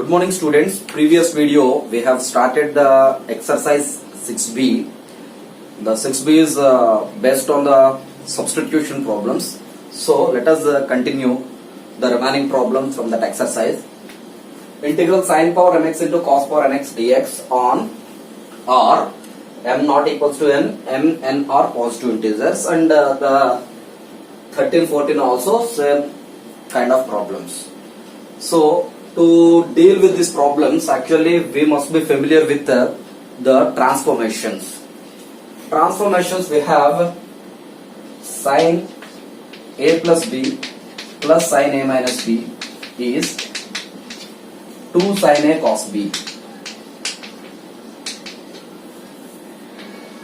Good morning students. Previous video we have started the exercise 6b. The 6b is based on the substitution problems. So let us continue the remaining problems from that exercise. Integral sin power mx into cos power nx dx on r m not equals to n, m, n are positive integers, and the 13, 14 also same kind of problems. So to deal with these problems, actually we must be familiar with the transformations. Transformations we have sin a plus b plus sin a minus b is 2 sin a cos b.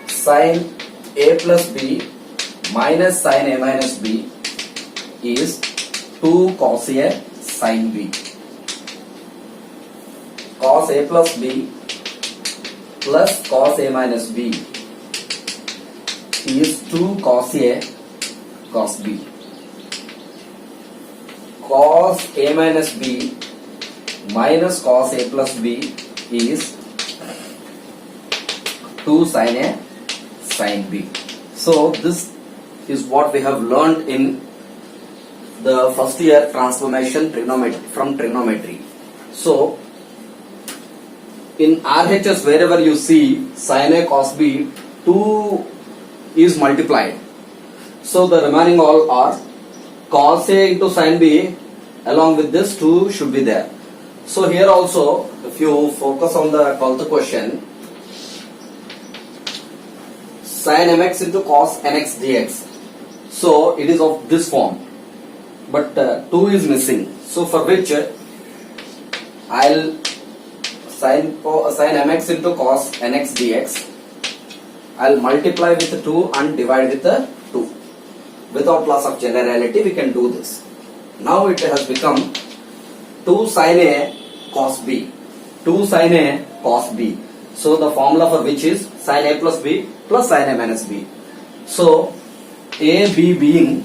Sin a plus b minus sin a minus b is 2 cos a sin b. Cos a plus b plus cos a minus b is 2 cos a cos b. Cos a minus b minus cos a plus b is 2 sin a sin b. So this is what we have learned in the first year transformation from trigonometry. So in RHS, wherever you see sin a cos b, 2 is multiplied. So the remaining all are cos a into sin b, along with this 2 should be there. So here also, if you focus on the 12th question, sin mx into cos nx dx. So it is of this form, but 2 is missing. So for which I'll sin mx into cos nx dx, I'll multiply with 2 and divide with 2. Without loss of generality, we can do this. Now it has become 2 sin a cos b. 2 sin a cos b. So the formula for which is sin a plus b plus sin a minus b. So a, b being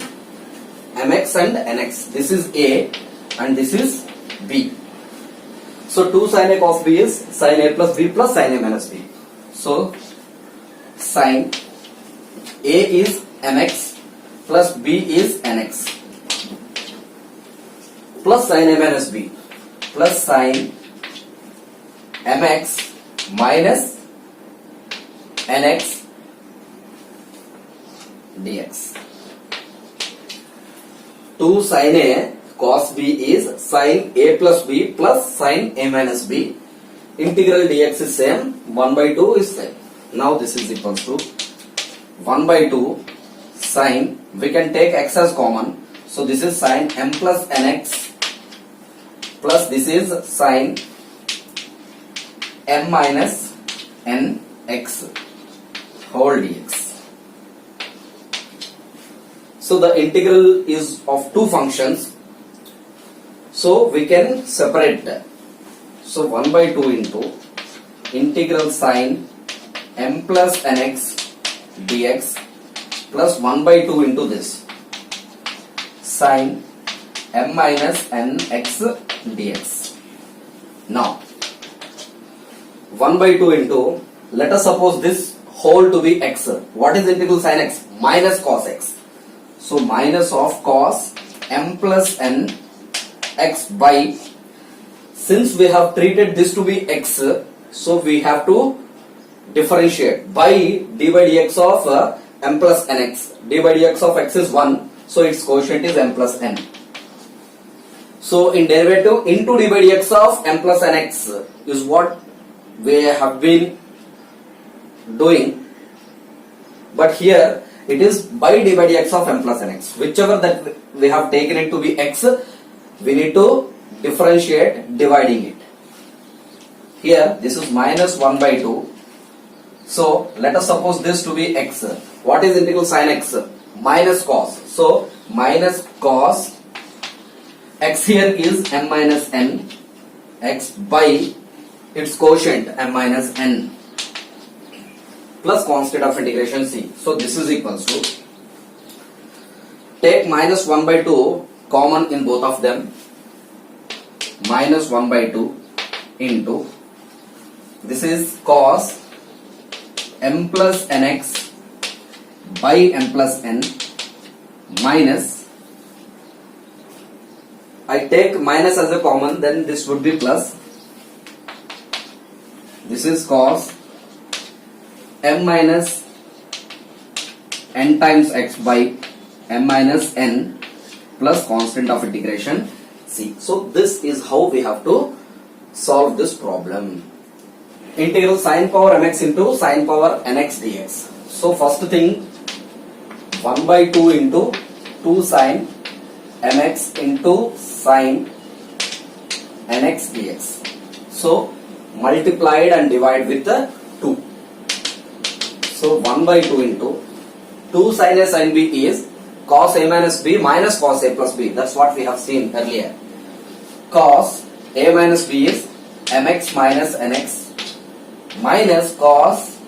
mx and nx. This is a and this is b. So 2 sin a cos b is sin a plus b plus sin a minus b. So sin a is mx plus b is nx plus sin a minus b plus sin mx minus nx dx. 2 sin a cos b is sin a plus b plus sin a minus b. Integral dx is same, 1 by 2 is same. Now this is equals to 1 by 2 sin, we can take x as common. So this is sin m plus nx plus this is sin m minus nx whole dx. So the integral is of two functions, so we can separate that. So 1 by 2 into integral sin m plus nx dx plus 1 by 2 into this sin m minus nx dx. Now 1 by 2 into, let us suppose this whole to be x. What is integral sin x? Minus cos x. So minus of cos m plus n x by, since we have treated this to be x, so we have to differentiate by d by dx of m plus nx. d by dx of x is 1, so its quotient is m plus n. So in derivative into d by dx of m plus nx is what we have been doing, but here it is by d by dx of m plus nx. Whichever that we have taken it to be x, we need to differentiate dividing it. Here this is minus 1 by 2. So let us suppose this to be x. What is integral sin x? Minus cos. So minus cos x here is m minus n x by its quotient m minus n plus constant of integration c. So this is equals to, take minus 1 by 2 common in both of them, minus 1 by 2 into, this is cos m plus nx by m plus n minus, I take minus as a common, then this would be plus. This is cos m minus n times x by m minus n plus constant of integration c. So this is how we have to solve this problem. Integral sin power mx into sin power nx dx. So first thing, 1 by 2 into 2 sin mx into sin nx dx. So multiplied and divide with the 2. So 1 by 2 into 2 sin a sin b is cos a minus b minus cos a plus b. That's what we have seen earlier. Cos a minus b is mx minus nx minus cos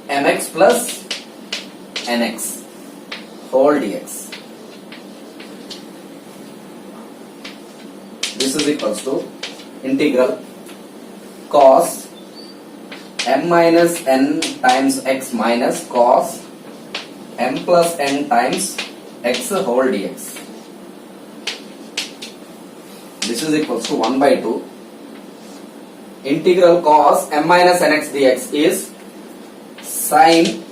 mx plus nx whole dx. This is equals to integral cos m minus n times x minus cos m plus n times x whole dx. This is equals to 1 by 2. Integral cos m minus nx dx is sin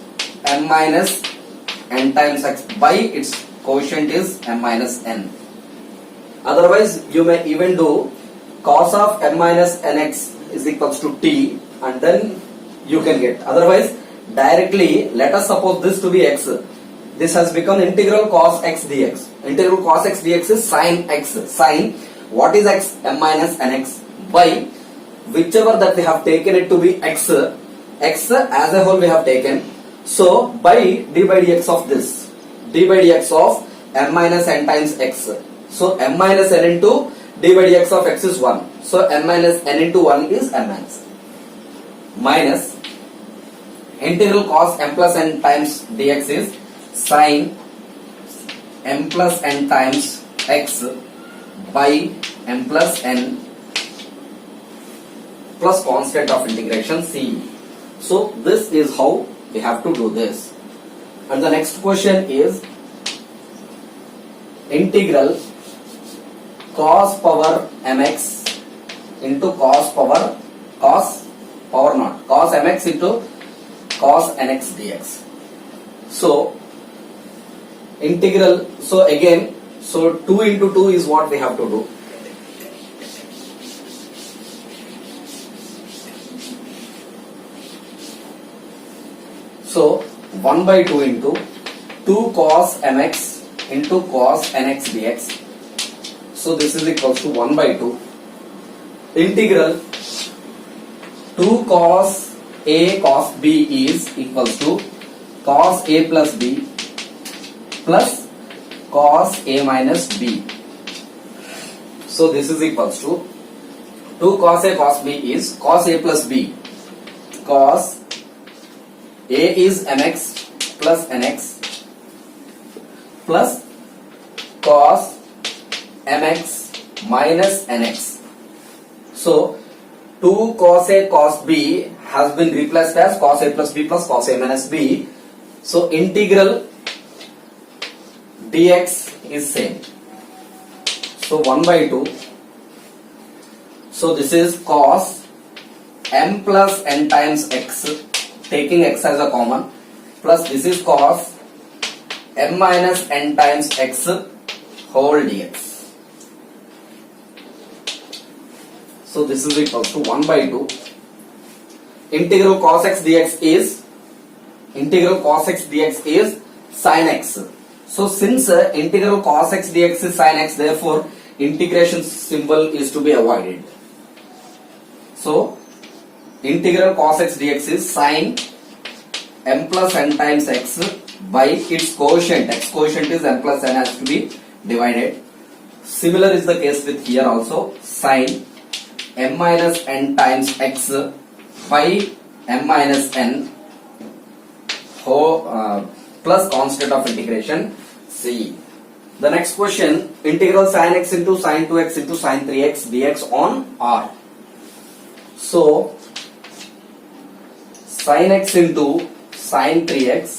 m minus n times x by its quotient is m minus n. Otherwise, you may even do cos of m minus nx is equals to t, and then you can get. Otherwise, directly let us suppose this to be x. This has become integral cos x dx. Integral cos x dx is sin x. Sin, what is x? M minus nx by whichever that we have taken it to be x. X as a whole we have taken. So by d by dx of this, d by dx of m minus n times x. So m minus n into d by dx of x is 1. So m minus n into 1 is m minus. Minus integral cos m plus n times dx is sin m plus n times x by m plus n plus constant of integration c. So this is how we have to do this. And the next question is integral cos power mx into cos power not cos mx into cos nx dx. So integral, so again, so 2 into 2 is what we have to do. So 1 by 2 into 2 cos mx into cos nx dx. So this is equals to 1 by 2. Integral 2 cos a cos b is equals to cos a plus b plus cos a minus b. So this is equals to 2 cos a cos b is cos a plus b. Cos a is mx plus nx plus cos mx minus nx. So 2 cos a cos b has been replaced as cos a plus b plus cos a minus b. So integral dx is same. So 1 by 2. So this is cos m plus n times x, taking x as a common, plus this is cos m minus n times x whole dx. So this is equal to 1 by 2. Integral cos x dx is sin x. So since integral cos x dx is sin x, therefore integration symbol is to be avoided. So integral cos x dx is sin m plus n times x by its quotient. X quotient is m plus n, has to be divided. Similar is the case with here also. Sin m minus n times x by m minus n whole plus constant of integration c. The next question, integral sin x into sin 2x into sin 3x dx on R. So sin x into sin 3x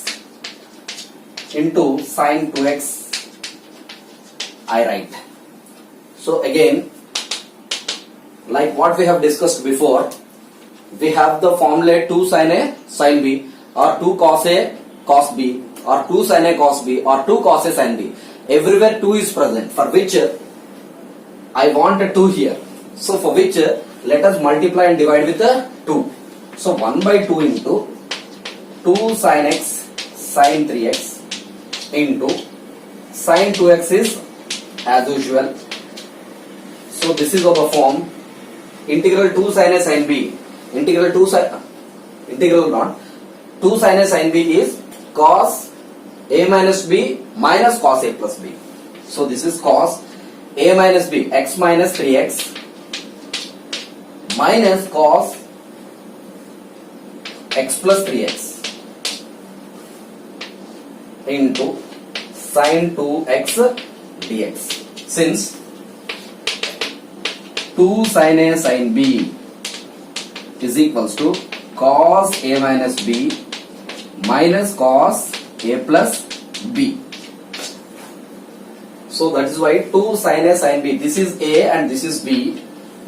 into sin 2x I write. So again, like what we have discussed before, we have the formula 2 sin A sin B, or 2 cos A cos B, or 2 sin A cos B, or 2 cos A sin B. Everywhere 2 is present, for which I want a 2 here. So for which let us multiply and divide with a 2. So 1 by 2 into 2 sin x sin 3x into sin 2x is as usual. So this is our form integral 2 sin A sin B, integral not 2 sin A sin B is cos A minus B minus cos A plus B. So this is cos A minus B, x minus 3x minus cos x plus 3x into sin 2x dx. Since 2 sin A sin B is equals to cos A minus B minus cos A plus B. So that is why 2 sin A sin B, this is A and this is B.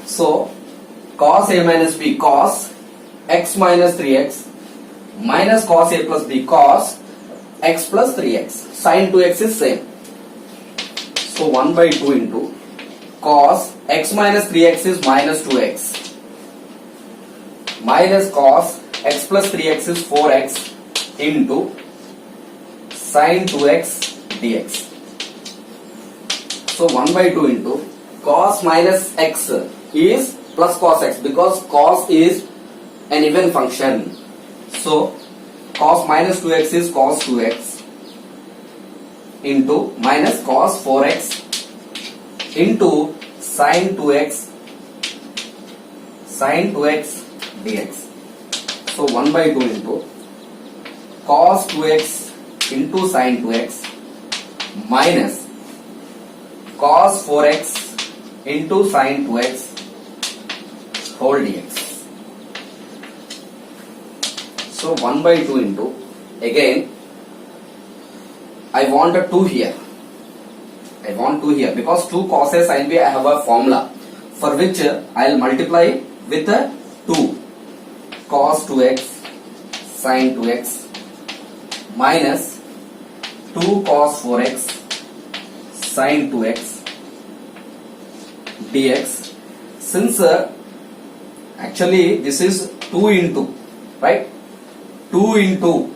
So cos A minus B cos x minus 3x minus cos A plus B cos x plus 3x. Sin 2x is same. So 1 by 2 into cos x minus 3x is minus 2x minus cos x plus 3x is 4x into sin 2x dx. So 1 by 2 into cos minus x is plus cos x, because cos is an even function. So cos minus 2x is cos 2x into minus cos 4x into sin 2x dx. So 1 by 2 into cos 2x into sin 2x minus cos 4x into sin 2x whole dx. So 1 by 2 into, again I want a 2 here. I want 2 here because 2 cos A sin B I have a formula for which I will multiply with a 2 cos 2x sin 2x minus 2 cos 4x sin 2x dx. Since actually this is 2 into, right? 2 into,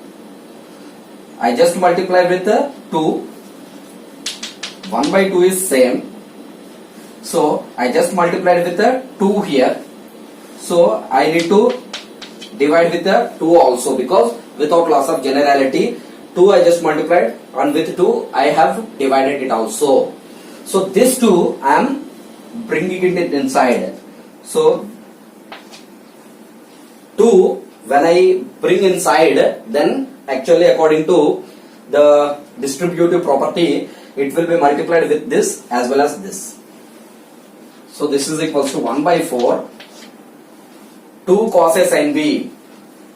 I just multiply with 2. 1 by 2 is same. So I just multiplied with 2 here. So I need to divide with 2 also, because without loss of generality 2 I just multiplied and with 2 I have divided it also. So this 2 I am bringing it inside. So 2 when I bring inside, then actually according to the distributive property it will be multiplied with this as well as this. So this is equals to 1 by 4 2 cos A sin B.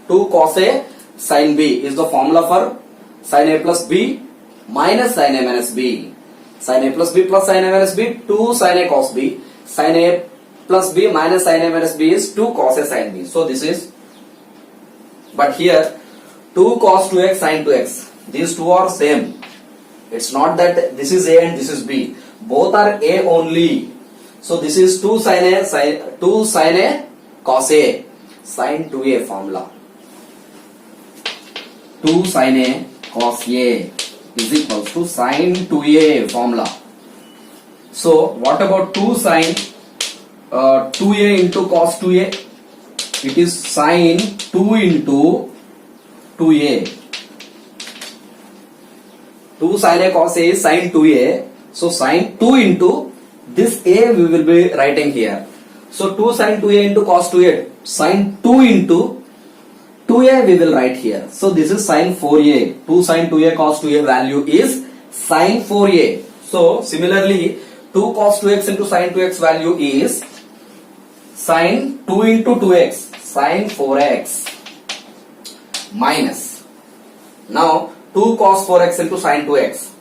2 cos A sin B is the formula for sin A plus B minus sin A minus B. Sin A plus B plus sin A minus B, 2 sin A cos B. Sin A plus B minus sin A minus B is 2 cos A sin B. So this is, but here 2 cos 2x sin 2x, these two are same. It's not that this is A and this is B. Both are A only. So this is 2 sin A cos A sin 2A formula. 2 sin A cos A is equals to sin 2A formula. So what about 2 sin 2A into cos 2A? It is sin 2 into 2A. 2 sin A cos A is sin 2A. So sin 2 into this A we will be writing here. So 2 sin 2A into cos 2A, sin 2 into 2A we will write here. So this is sin 4A. 2 sin 2A cos 2A value is sin 4A. So similarly 2 cos 2x into sin 2x value is sine 2 into 2x, sine 4x minus, now 2 cos 4x into sine 2x,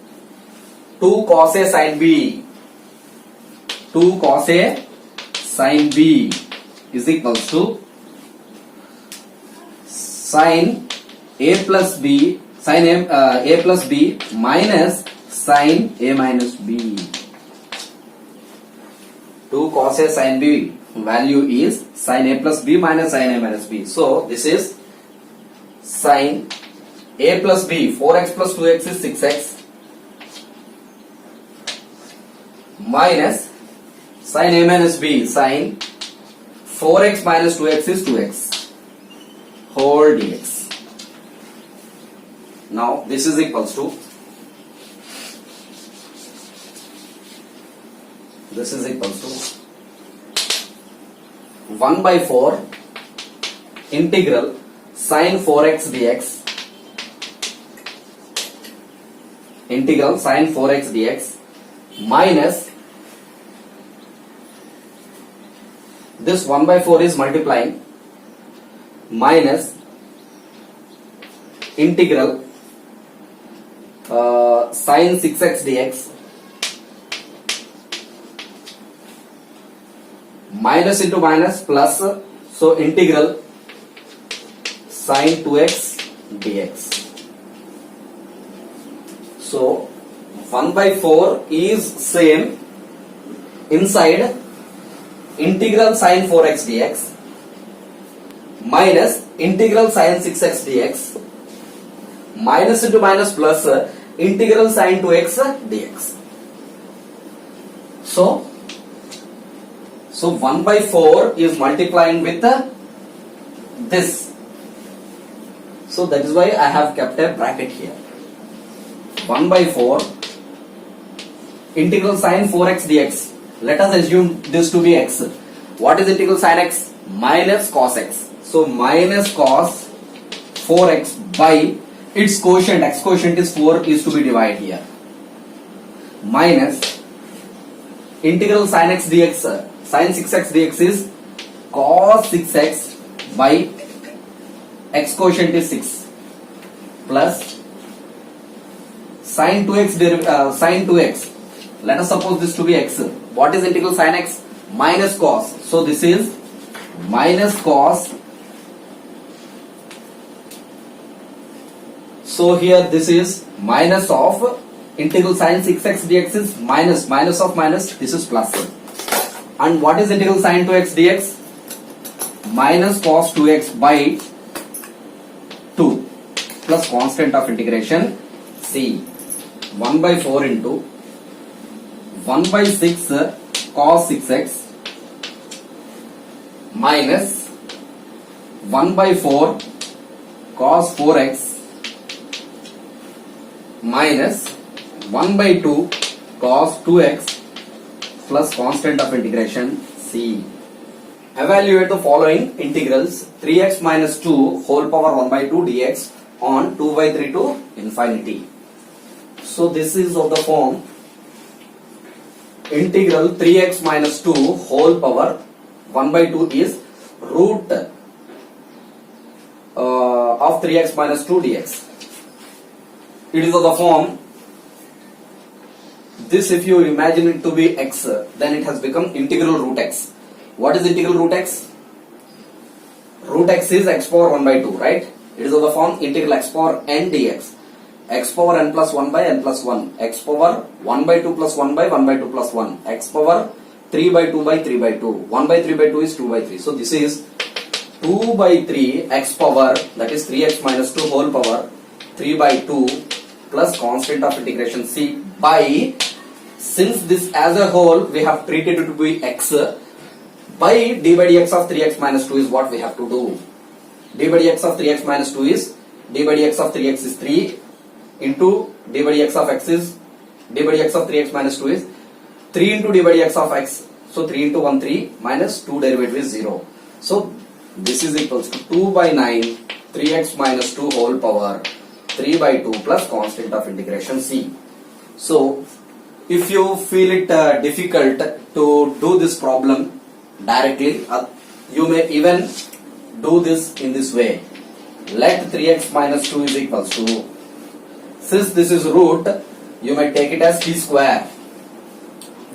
2 cos a sine b, 2 cos a sine b is equals to sine a plus b, sine a plus b minus sine a minus b. 2 cos a sine b value is sine a plus b minus sine a minus b. So this is sine a plus b, 4x plus 2x is 6x minus sine a minus b, sine 4x minus 2x is 2x whole dx. Now this is equals to, this is equals to 1 by 4 integral sine 4x dx, integral sine 4x dx minus this 1 by 4 is multiplying minus integral sine 6x dx minus into minus plus, so integral sine 2x dx. So 1 by 4 is same inside integral sine 4x dx minus integral sine 6x dx minus into minus plus integral sine 2x dx. So 1 by 4 is multiplying with this. So that is why I have kept a bracket here. 1 by 4 integral sine 4x dx. Let us assume this to be x. What is integral sine x? Minus cos x. So minus cos 4x by its quotient, x quotient is 4, is to be divided here. Minus integral sine x dx, sine 6x dx is cos 6x by x quotient is 6 plus sine 2x, sine 2x. Let us suppose this to be x. What is integral sine x? Minus cos. So this is minus cos. So here this is minus of integral sine 6x dx is minus, minus of minus, this is plus. And what is integral sine 2x dx? Minus cos 2x by 2 plus constant of integration c. 1 by 4 into 1 by 6 cos 6x minus 1 by 4 cos 4x minus 1 by 2 cos 2x plus constant of integration c. Evaluate the following integrals: 3x minus 2 whole power 1 by 2 dx on 2 by 3 to infinity. So this is of the form integral 3x minus 2 whole power 1 by 2 is root of 3x minus 2 dx. It is of the form, this if you imagine it to be x, then it has become integral root x. What is integral root x? Root x is x power 1 by 2, right? It is of the form integral x power n dx. X power n plus 1 by n plus 1. X power 1 by 2 plus 1 by 1 by 2 plus 1. X power 3 by 2 by 3 by 2. 1 by 3 by 2 is 2 by 3. So this is 2 by 3 x power, that is 3x minus 2 whole power 3 by 2 plus constant of integration c by, since this as a whole we have treated it to be x, by d by dx of 3x minus 2 is what we have to do. D by dx of 3x minus 2 is, d by dx of 3x is 3 into d by dx of x is, d by dx of 3x minus 2 is 3 into d by dx of x. So 3 into 1 3 minus 2 derivative is 0. So this is equals to 2 by 9 3x minus 2 whole power 3 by 2 plus constant of integration c. So if you feel it difficult to do this problem, directly. You may even do this in this way. Let 3x minus 2 is equals to, since this is root, you may take it as t square.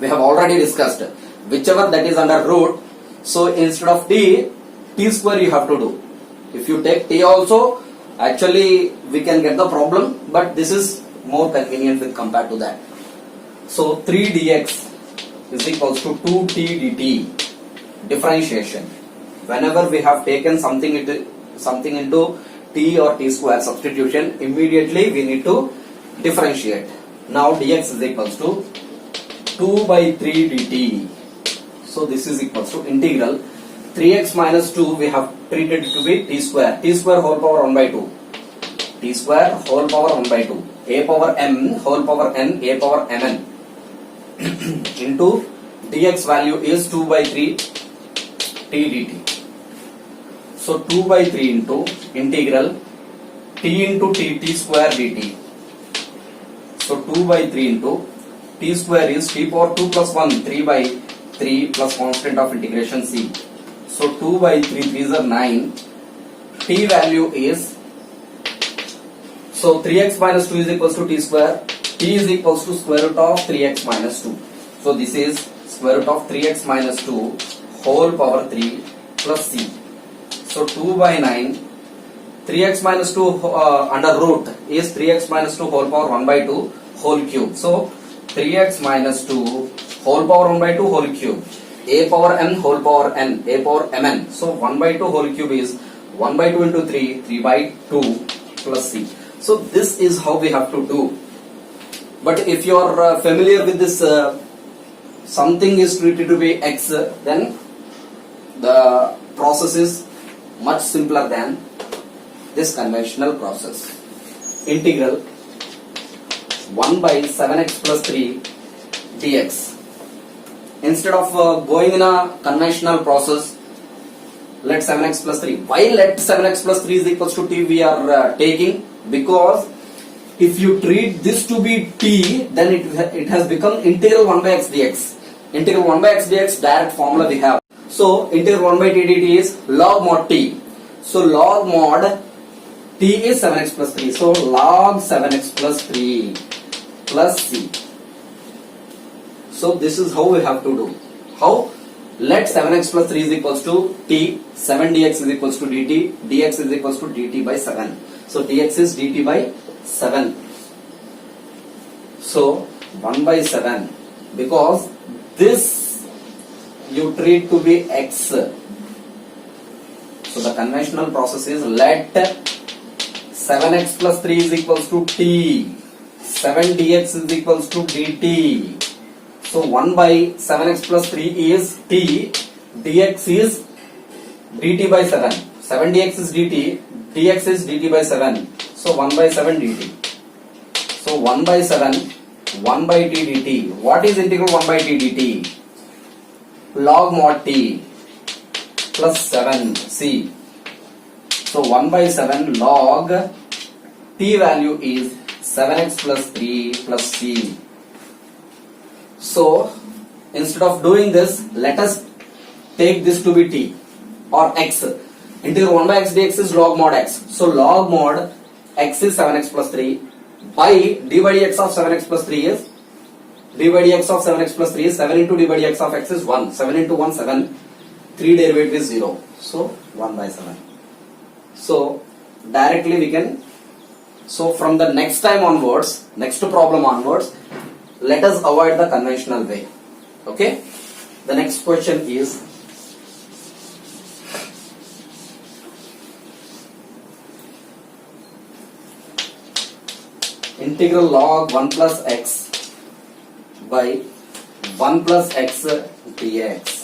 We have already discussed whichever that is under root. So instead of t square you have to do. If you take t also, actually we can get the problem, but this is more convenient with compared to that. So 3 dx is equals to 2t dt. Differentiation. Whenever we have taken something into t or t square substitution, immediately we need to differentiate. Now dx is equals to 2 by 3 dt. So this is equals to integral 3x minus 2 we have treated it to be t square. T square whole power 1 by 2. T square whole power 1 by 2. A power m whole power n a power mn into dx value is 2 by 3 t dt. So 2 by 3 into integral t into t square dt. So 2 by 3 into t square is t power 2 plus 1 3 by 3 plus constant of integration c. So 2 by 3 3s are 9. T value is, so 3x minus 2 is equals to t square. T is equals to square root of 3x minus 2. So this is square root of 3x minus 2 whole power 3 plus c. So 2 by 9. 3x minus 2 under root is 3x minus 2 whole power 1 by 2 whole cube. So 3x minus 2 whole power 1 by 2 whole cube. A power m whole power n, a power mn. So 1 by 2 whole cube is 1 by 2 into 3, 3 by 2 plus c. So this is how we have to do. But if you are familiar with this, something is treated to be x, then the process is much simpler than this conventional process. Integral 1 by 7x plus 3 dx. Instead of going in a conventional process, let 7x plus 3. Why let 7x plus 3 is equals to t we are taking? Because if you treat this to be t, then it has become integral 1 by x dx. Integral 1 by x dx direct formula we have. So integral 1 by t dt is log mod t. So log mod t is 7x plus 3. So log 7x plus 3 plus c. So this is how we have to do. How? Let 7x plus 3 is equals to t, 7 dx is equals to dt, dx is equals to dt by 7. So dx is dt by 7. So 1 by 7, because this you treat to be x. So the conventional process is let 7x plus 3 is equals to t, 7 dx is equals to dt. So 1 by 7x plus 3 is t, dx is dt by 7. 7 dx is dt, dx is dt by 7. So 1 by 7 dt. So 1 by 7, 1 by t dt. What is integral 1 by t dt? Log mod t plus 7 c. So 1 by 7 log t value is 7x plus 3 plus c. So instead of doing this, let us take this to be t or x. Integral 1 by x dx is log mod x. So log mod x is 7x plus 3 by d by dx of 7x plus 3 is d by dx of 7x plus 3 is 7 into d by dx of x is 1. 7 into 1 7. 3 derivative is 0. So 1 by 7. So directly we can. So from the next time onwards, next problem onwards, let us avoid the conventional way. Okay. The next question is integral log 1 plus x by 1 plus x dx.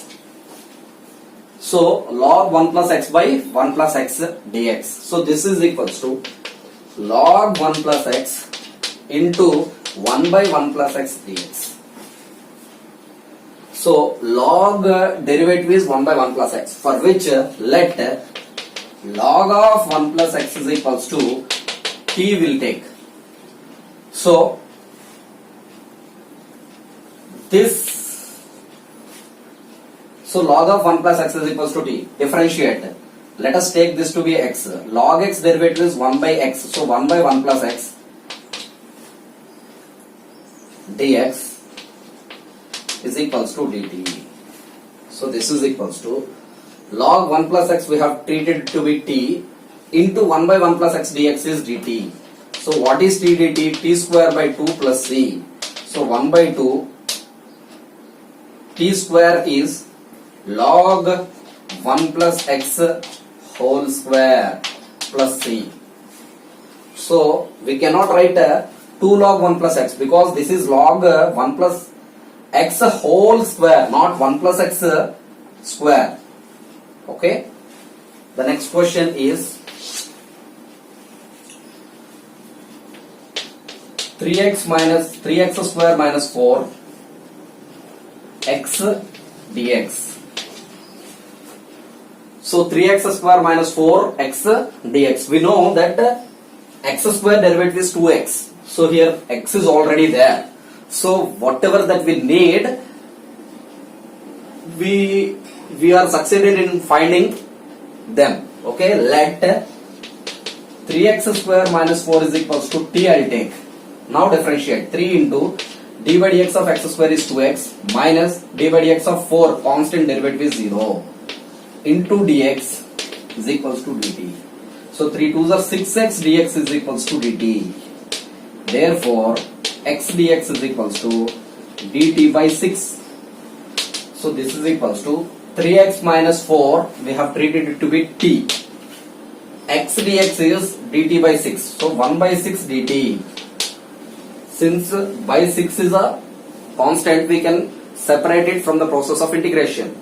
So log 1 plus x by 1 plus x dx. So this is equals to log 1 plus x into 1 by 1 plus x dx. So log derivative is 1 by 1 plus x, for which let log of 1 plus x is equals to t will take. So So log of 1 plus x is equals to t. Differentiate. Let us take this to be x. Log x derivative is 1 by x. So 1 by 1 plus x dx is equals to dt. So this is equals to log 1 plus x we have treated to be t into 1 by 1 plus x dx is dt. So what is t dt? T square by 2 plus c. So 1 by 2 t square is log 1 plus x whole square plus c. So we cannot write 2 log 1 plus x because this is log 1 plus x whole square, not 1 plus x square. Okay. The next question is 3x square minus 4 x dx. So 3x square minus 4 x dx. We know that x square derivative is 2x. So here x is already there. So whatever that we need, we are succeeded in finding them. Okay, let 3x square minus 4 is equals to t. I'll take. Now differentiate 3 into d by dx of x square is 2x minus d by dx of 4 constant derivative is 0 into dx is equals to dt. So 3 2s are 6x dx is equals to dt. Therefore x dx is equals to dt by 6. So this is equals to 3x minus 4 we have treated it to be t. X dx is dt by 6. So 1 by 6 dt. Since by 6 is a constant, we can separate it from the process of integration.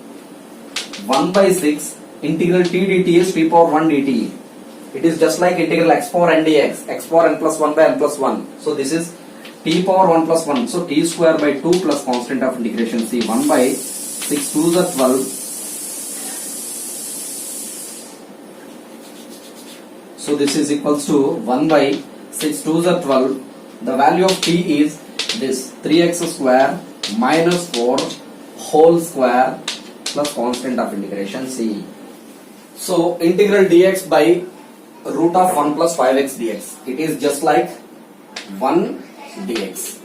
1 by 6 integral t dt is t power 1 dt. It is just like integral x power n dx, x power n plus 1 by n plus 1. So this is t power 1 plus 1. So t square by 2 plus constant of integration c. 1 by 6 2s are 12. So this is equals to 1 by 6 2s are 12. The value of t is this 3x square minus 4 whole square plus constant of integration c. So integral dx by root of 1 plus 5x dx. It is just like 1 dx.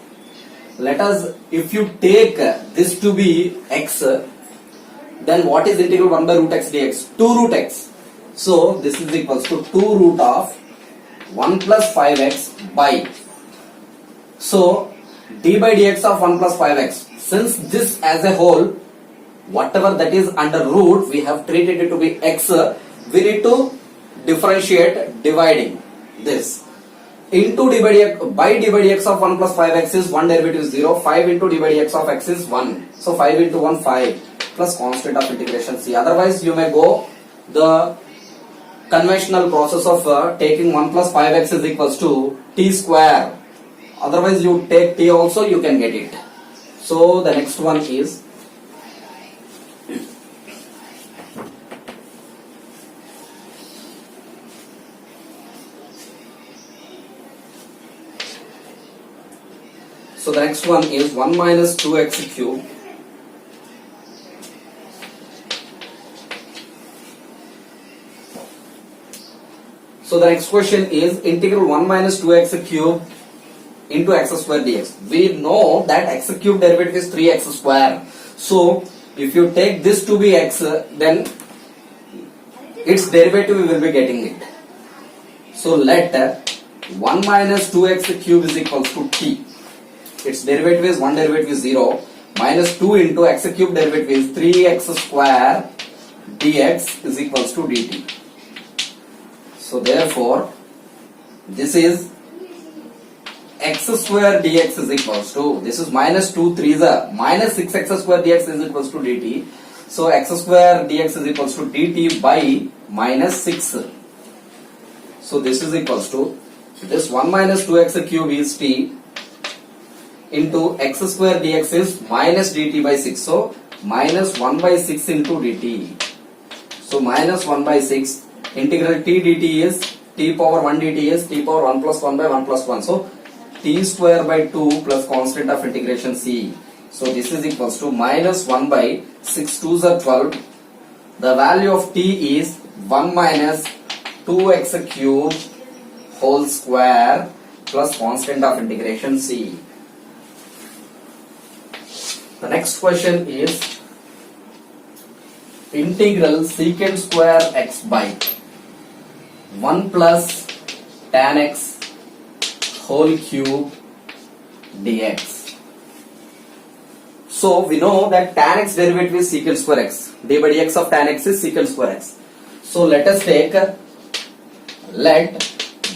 Let us, if you take this to be x, then what is integral 1 by root x dx? 2 root x. So this is equals to 2 root of 1 plus 5x by. So d by dx of 1 plus 5x. Since this as a whole, whatever that is under root, we have treated it to be x. We need to differentiate dividing this. Into d by dx, by d by dx of 1 plus 5x is 1 derivative is 0. 5 into d by dx of x is 1. So 5 into 1 5 plus constant of integration c. Otherwise you may go the conventional process of taking 1 plus 5x is equals to t square. Otherwise you take t also, you can get it. So the next one is so the next one is 1 minus 2x cube so the next question is integral 1 minus 2x cube into x square dx. We know that x cube derivative is 3x square. So if you take this to be x, then its derivative we will be getting it. So let 1 minus 2x cube is equals to t. Its derivative is 1 derivative is 0 minus 2 into x cube derivative is 3x square dx is equals to dt. So therefore this is x square dx is equals to, this is minus 2 3s are minus 6x square dx is equals to dt. So x square dx is equals to dt by minus 6. So this is equals to, this 1 minus 2x cube is t into x square dx is minus dt by 6. So minus 1 by 6 into dt. So minus 1 by 6 integral t dt is t power 1 dt is t power 1 plus 1 by 1 plus 1. So t square by 2 plus constant of integration c So this is equals to minus 1 by 6 2s are 12. The value of t is 1 minus 2x cube whole square plus constant of integration c. The next question is integral secant square x by 1 plus tan x whole cube dx. So we know that tan x derivative is secant square x. d by dx of tan x is secant square x. So let us take, let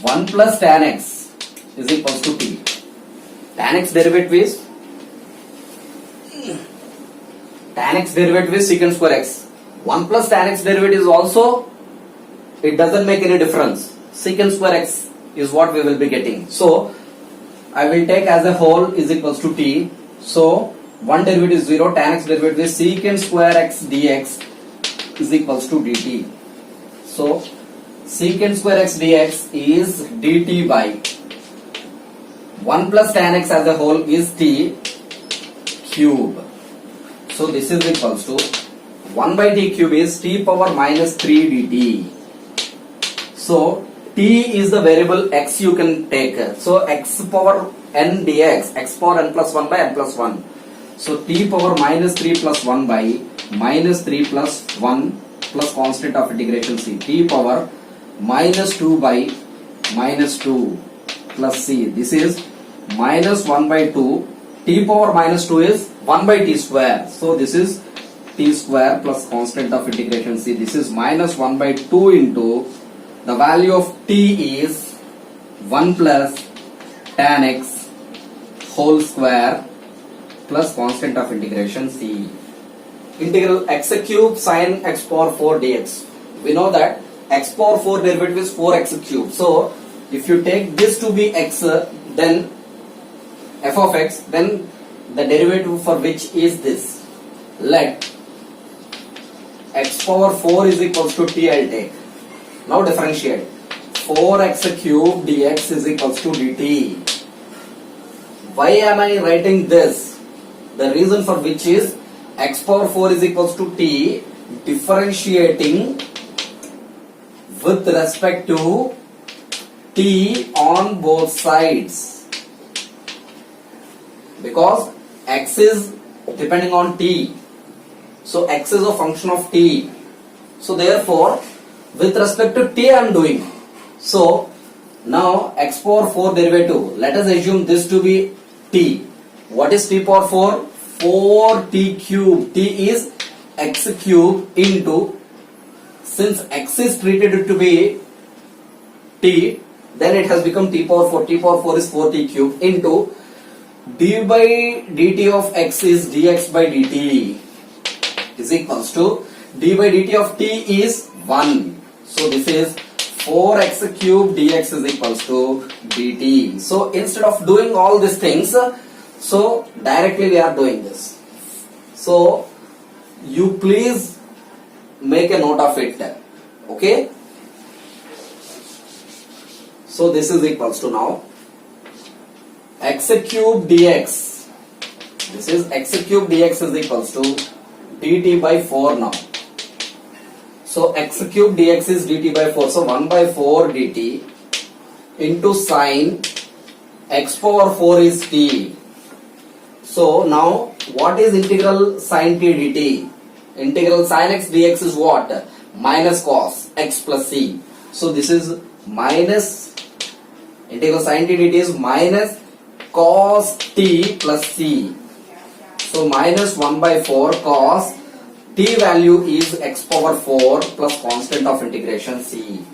1 plus tan x is equals to t. Tan x derivative is secant square x. 1 plus tan x derivative is also, it doesn't make any difference. Secant square x is what we will be getting. So I will take as a whole is equals to t. So 1 derivative is 0, tan x derivative is secant square x dx is equals to dt. So secant square x dx is dt by 1 plus tan x as a whole is t cube. So this is equals to 1 by t cube is t power minus 3 dt. So t is the variable x you can take. So x power n dx, x power n plus 1 by n plus 1. So t power minus 3 plus 1 by minus 3 plus 1 plus constant of integration c. T power minus 2 by minus 2 plus c. This is minus 1 by 2. T power minus 2 is 1 by t square. So this is t square plus constant of integration c. This is minus 1 by 2 into the value of t is 1 plus tan x whole square plus constant of integration c. Integral x cube sin x power 4 dx. We know that x power 4 derivative is 4x cube. So if you take this to be x, then f of x, then the derivative for which is this. Let x power 4 is equals to t, I'll take. Now differentiate. 4x cube dx is equals to dt. Why am I writing this? The reason for which is x power 4 is equals to t, differentiating with respect to t on both sides, because x is depending on t, so x is a function of t. So therefore with respect to t I am doing. So now x power 4 derivative, let us assume this to be t. What is t power 4? 4t cube. T is x cube into, since x is treated to be t, then it has become t power 4. T power 4 is 4t cube into d by dt of x is dx by dt is equals to d by dt of t is 1. So this is 4x cube dx is equals to dt. So instead of doing all these things, so directly we are doing this. So you please make a note of it. Okay. So this is equals to now x cube dx. This is x cube dx is equals to dt by 4 now. So x cube dx is dt by 4. So 1 by 4 dt into sine x power 4 is t. So now what is integral sine t dt? Integral sine x dx is what? Minus cos x plus c. So this is minus, integral sine t dt is minus cos t plus c. So minus 1 by 4 cos t value is x power 4 plus constant of integration c.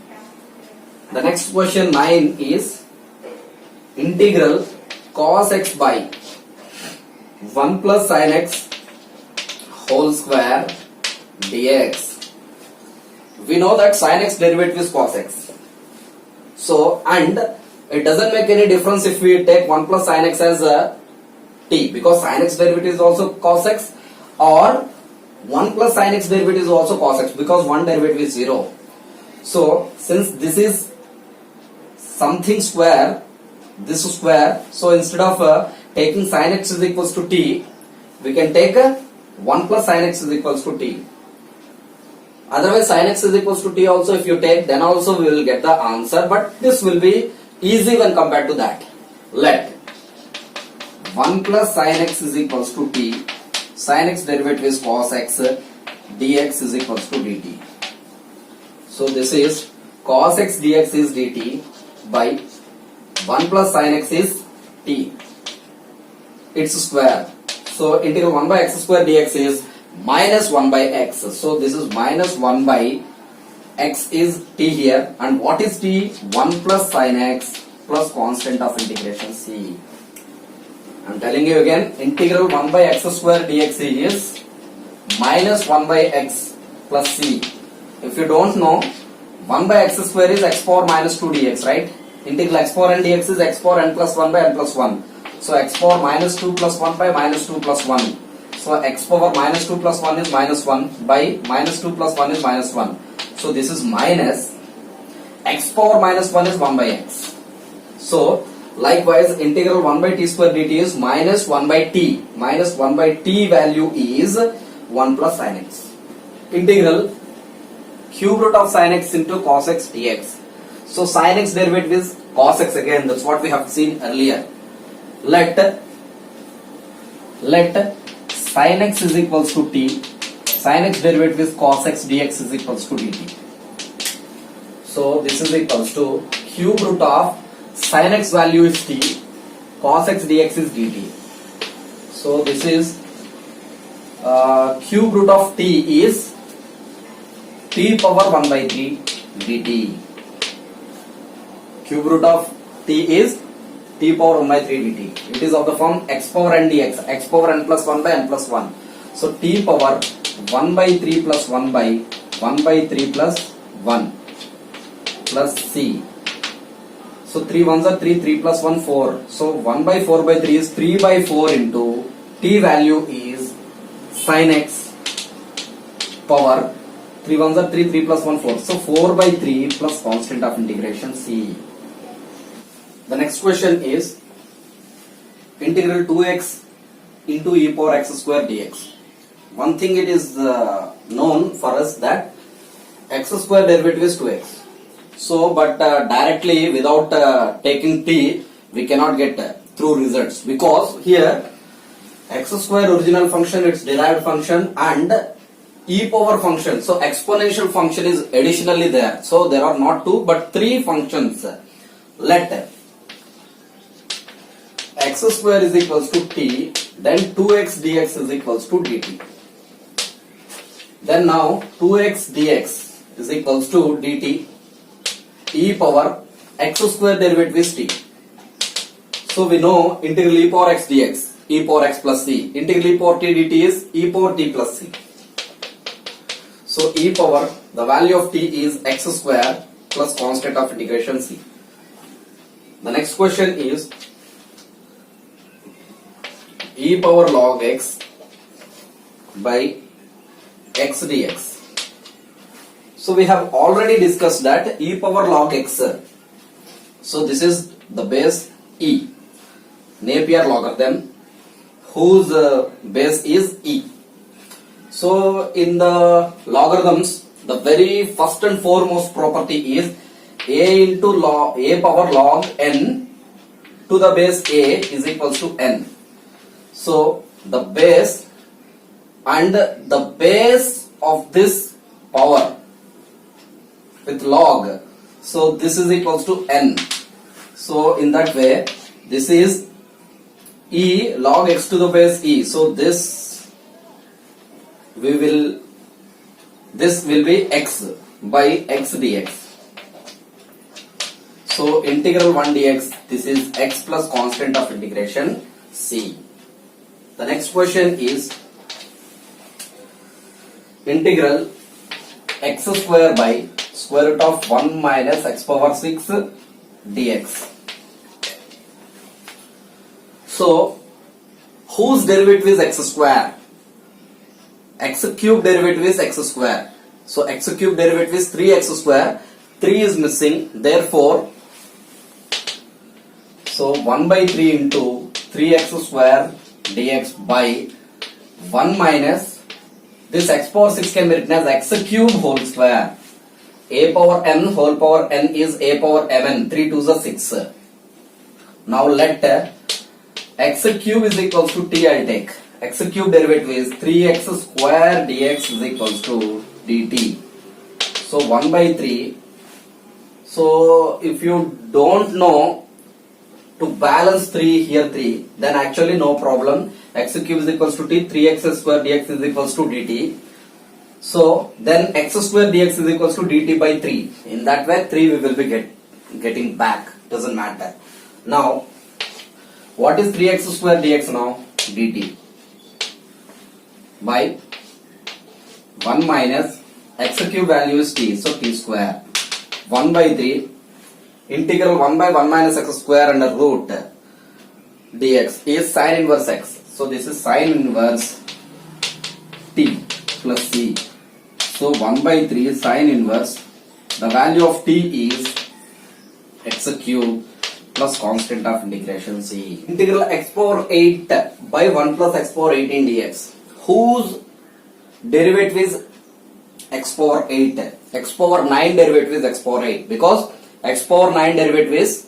The next question 9 is integral cos x by 1 plus sin x whole square dx. We know that sin x derivative is cos x. So, and it doesn't make any difference if we take 1 plus sin x as a t, because sin x derivative is also cos x, or 1 plus sin x derivative is also cos x, because one derivative is 0. So since this is something square, this is square, so instead of taking sin x is equals to t, we can take 1 plus sin x is equals to t. Otherwise sin x is equals to t also if you take, then also we will get the answer, but this will be easy when compared to that. Let 1 plus sin x is equals to t, sin x derivative is cos x, dx is equals to dt. So this is cos x dx is dt by 1 plus sin x is t, its square. So integral 1 by x square dx is minus 1 by x. So this is minus 1 by x is t here, and what is t? 1 plus sin x plus constant of integration c. I am telling you again, integral 1 by x square dx is minus 1 by x plus c. If you don't know, 1 by x square is x power minus 2 dx, right? Integral x power n dx is x power n plus 1 by n plus 1. So x power minus 2 plus 1 by minus 2 plus 1. So x power minus 2 plus 1 is minus 1 by minus 2 plus 1 is minus 1. So this is minus x power minus 1 is 1 by x. So likewise integral 1 by t square dt is minus 1 by t. Minus 1 by t value is 1 plus sin x. Integral cube root of sin x into cos x dx. So sin x derivative is cos x again, that's what we have seen earlier. Let sin x is equals to t, sin x derivative is cos x dx is equals to dt. So this is equals to cube root of sin x value is t, cos x dx is dt. So this is cube root of t is t power 1 by 3 dt. Cube root of t is t power 1 by 3 dt. It is of the form x power n dx, x power n plus 1 by n plus 1. So t power 1 by 3 plus 1 by 1 by 3 plus 1 plus c. So 3 ones are 3, 3 plus 1 4. So 1 by 4 by 3 is 3 by 4 into t value is sin x power 3 ones are 3, 3 plus 1 4. So 4 by 3 plus constant of integration c. The next question is integral 2x into e power x square dx. One thing it is known for us that x square derivative is 2x. So, but directly without taking t, we cannot get true results, because here x square original function, its derived function, and e power function. So exponential function is additionally there. So there are not 2 but 3 functions. Let x square is equals to t, then 2x dx is equals to dt. Then now 2x dx is equals to dt e power x square derivative is t. So we know integral e power x dx, e power x plus c. Integral e power t dt is e power t plus c. So e power, the value of t is x square plus constant of integration c. The next question is e power log x by x dx. So we have already discussed that e power log x. So this is the base e, Napier logarithm, whose base is e. So in the logarithms, the very first and foremost property is a into a power log n to the base a is equals to n. So the base and the base of this power with log, so this is equals to n. So in that way, this is e log x to the base e. So this will be x by x dx. So integral 1 dx, this is x plus constant of integration c. The next question is integral x square by square root of 1 minus x power 6 dx. So whose derivative is x square? X cube derivative is x square. So x cube derivative is 3x square. 3 is missing. Therefore, so 1 by 3 into 3x square dx by 1 minus this x power 6 can be written as x cube whole square. A power n whole power n is a power mn. 3 2s are 6. Now let x cube is equals to t. I'll take x cube derivative is 3x square dx is equals to dt. So 1 by 3. So if you don't know to balance 3 here 3, then actually no problem. X cube is equals to t, 3x square dx is equals to dt. So then x square dx is equals to dt by 3. In that way 3 we will be getting back. Doesn't matter. Now what is 3x square dx now? Dt by 1 minus x cube value is t, so t square. 1 by 3 integral 1 by 1 minus x square under root dx is sine inverse x. So this is sine inverse t plus c. So 1 by 3 sine inverse, the value of t is x cube plus constant of integration c. Integral x power 8 by 1 plus x power 18 dx, whose derivative is x power 8. X power 9 derivative is x power 8, because x power 9 derivative is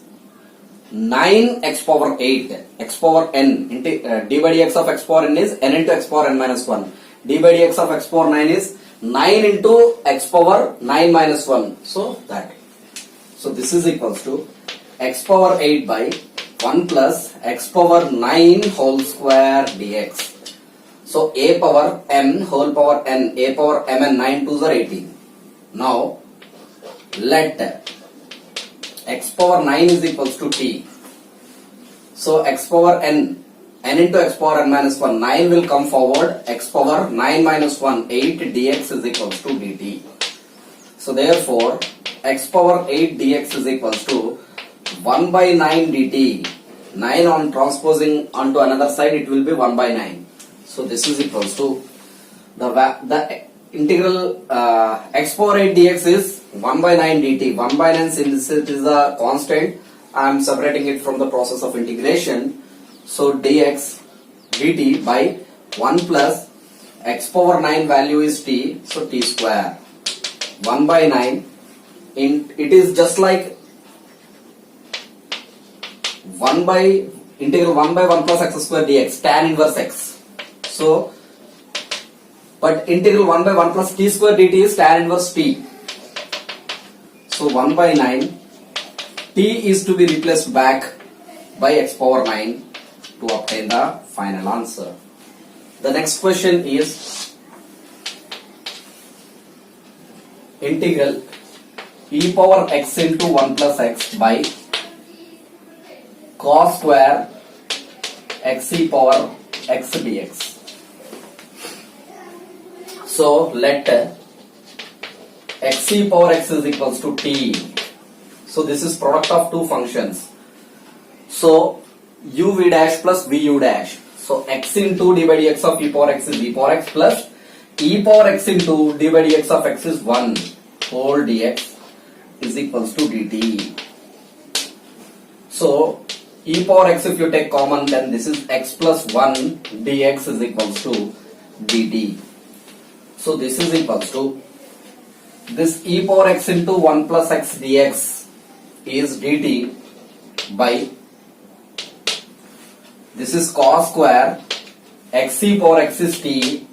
9 x power 8, x power n, d by dx of x power n is n into x power n minus 1. d by dx of x power 9 is 9 into x power 9 minus 1. So that. So this is equals to x power 8 by 1 plus x power 9 whole square dx. So a power m whole power n, a power mn, 9 2s are 18. Now let x power 9 is equals to t. So x power n, n into x power n minus 1, 9 will come forward, x power 9 minus 1, 8 dx is equals to dt. So therefore x power 8 dx is equals to 1 by 9 dt. 9 on transposing onto another side, it will be 1 by 9. So this is equals to the integral x power 8 dx is 1 by 9 dt. 1 by 9, since it is a constant, I am separating it from the process of integration. So dx dt by 1 plus x power 9 value is t, so t square. 1 by 9, it is just like 1 by integral 1 by 1 plus x square dx, tan inverse x. So but integral 1 by 1 plus t square dt is tan inverse t. So 1 by 9, t is to be replaced back by x power 9 to obtain the final answer. The next question is integral e power x into 1 plus x by cos square x e power x dx. So let x e power x is equals to t. So this is product of two functions. So u v dash plus v u dash. So x into d by dx of e power x is e power x plus e power x into d by dx of x is 1 whole dx is equals to dt. So e power x, if you take common, then this is x plus 1 dx is equals to dt. So this is equals to this e power x into 1 plus x dx is dt by this is cos square x e power x is t.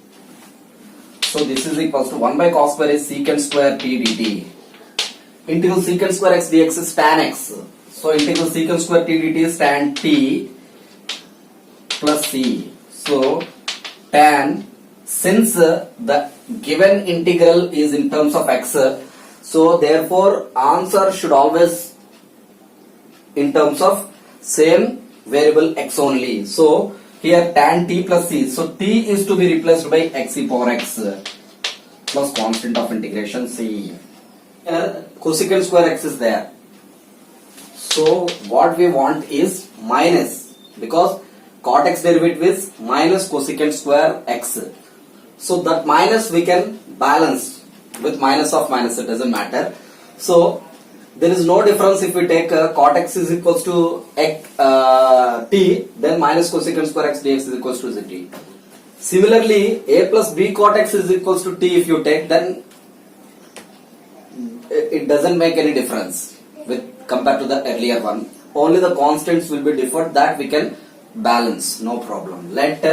So this is equals to 1 by cos square is secant square t dt. Integral secant square x dx is tan x. So integral secant square t dt is tan t plus c. So tan, since the given integral is in terms of x, so therefore answer should always in terms of same variable x only. So here tan t plus c. So t is to be replaced by x e power x plus constant of integration c. Here cosecant square x is there. So what we want is minus, because cot x derivative is minus cosecant square x. So that minus we can balance with minus of minus, it doesn't matter. So there is no difference if we take cot x is equals to t, then minus cosecant square x dx is equals to zt. Similarly, a plus b cot x is equals to t if you take, then it doesn't make any difference with compared to the earlier one. Only the constants will be different, that we can balance, no problem. Let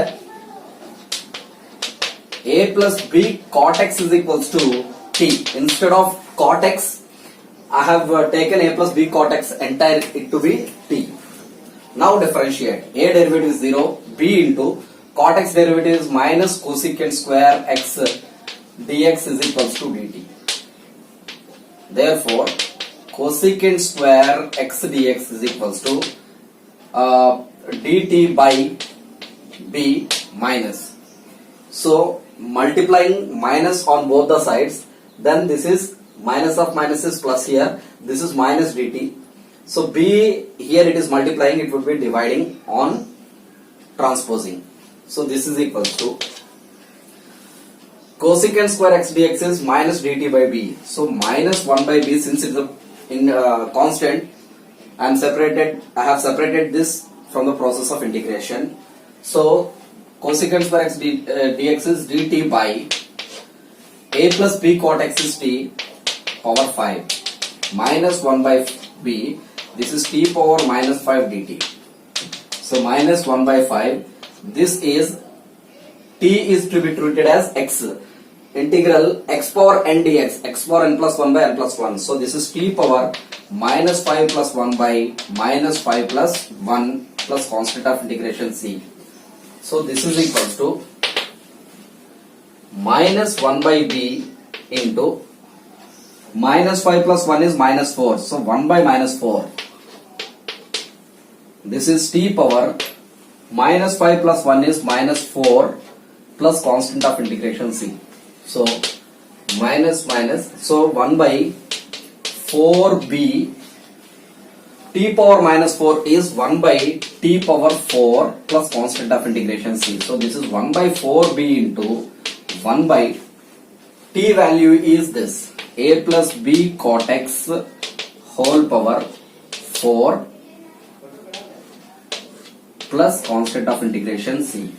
a plus b cot x is equals to t. Instead of cot x, I have taken a plus b cot x entire it to be t. Now differentiate. A derivative is 0, b into cot x derivative is minus cosecant square x dx is equals to dt. Therefore, cosecant square x dx is equals to dt by b minus. So multiplying minus on both the sides, then this is minus of minus is plus here, this is minus dt. So b here it is multiplying, it would be dividing on transposing. So this is equals to cosecant square x dx is minus dt by b. So minus 1 by b, since it is in constant, I have separated this from the process of integration. So cosecant square x dx is dt by a plus b cot x is t power 5 minus 1 by b, this is t power minus 5 dt. So minus 1 by 5, this is t is to be treated as x, integral x power n dx, x power n plus 1 by n plus 1. So this is t power minus 5 plus 1 by minus 5 plus 1 plus constant of integration c. So this is equals to minus 1 by b into minus 5 plus 1 is minus 4. So 1 by minus 4. This is t power minus 5 plus 1 is minus 4 plus constant of integration c. So minus minus, so 1 by 4b t power minus 4 is 1 by t power 4 plus constant of integration c. So this is 1 by 4b into 1 by t value is this a plus b cot x whole power 4 plus constant of integration c.